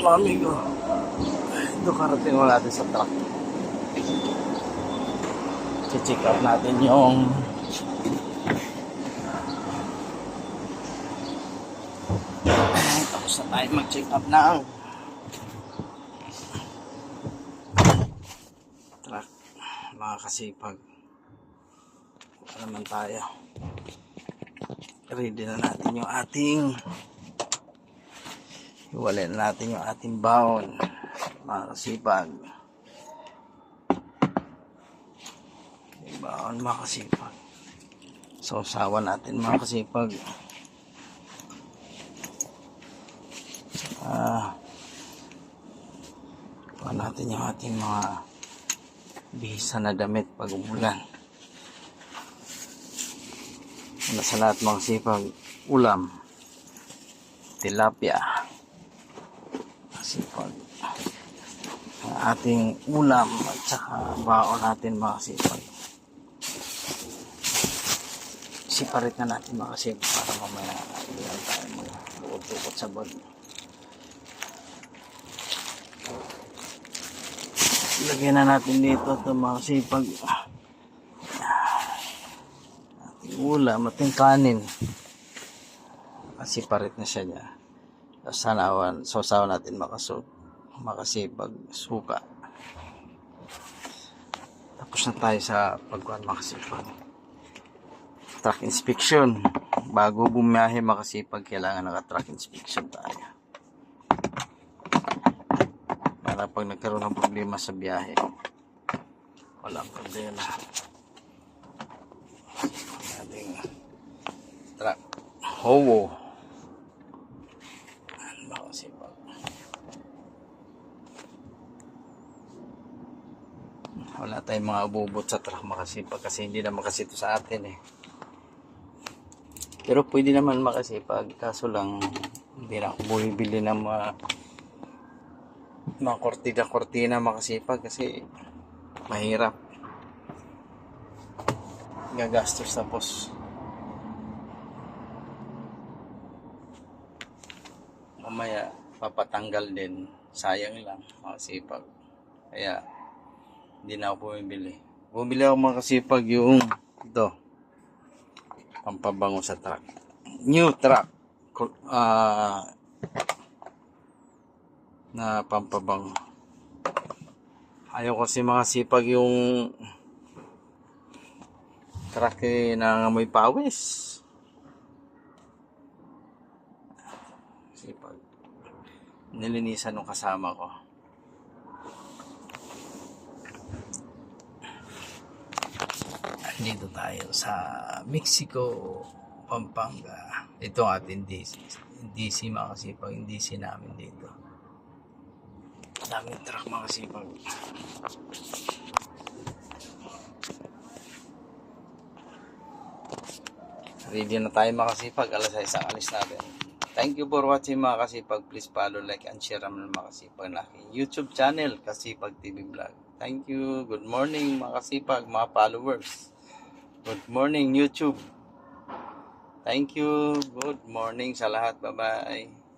mga amigo. Ito karating mo natin sa truck. Check out natin yung tapos na tayo mag-check up ng truck, mga kasipag. Ano naman tayo, ready na natin yung ating iwalay na natin yung ating baon, mga kasipag. Yung baon, mga kasipag. So sawa natin, mga kasipag. Kuha natin yung ating mga bisa na damit pag umulan. Una sa lahat, mga kasipag, ulam, tilapia. Kasipag, ang ating ulam at saka baon natin, mga kasipag. Siparit na natin, mga kasipag, para mamaya ilan tayo mag-uot-uot sa bag. Lagyan na natin dito ito, mga kasipag, ating ulam, ating kanin. Siparit na siya niya. Sanawan, sausawan natin makasipag, suka. Tapos na tayo sa pagkuhan, makasipag. Truck inspection. Bago bumiyahe, makasipag, kailangan naka-truck inspection tayo. Para pag nagkaroon ng problema sa biyahe, walang problema. Ating truck. Howo. Wala tayong mga ububot sa truck, makasipag, kasi hindi naman kasi ito sa atin eh. Pero pwede naman makasipag, kaso lang hindi na ako bumibili ng mga kortina makasipag kasi mahirap, gagastos, tapos mamaya papatanggal din, sayang lang, makasipag. Kaya hindi na ako bumili ako, mga kasipag, yung ito, pampabango sa truck, new truck na pampabango. Ayaw kasi, mga kasipag, yung truck nangangamoy pawis. Kasipag, nilinisan ng kasama ko. Dito tayo sa Mexico, Pampanga. Ito ang ating DC, mga kasipag, yung DC namin dito. Daming truck, mga kasipag. Ready na tayo, mga kasipag. Alas 6 ang alis natin. Thank you for watching, mga kasipag. Please follow, like, and share naman, mga kasipag, na aking YouTube channel, Kasipag TV Vlog. Thank you. Good morning, mga kasipag, mga followers. Good morning, YouTube. Thank you. Good morning sa lahat. Bye-bye.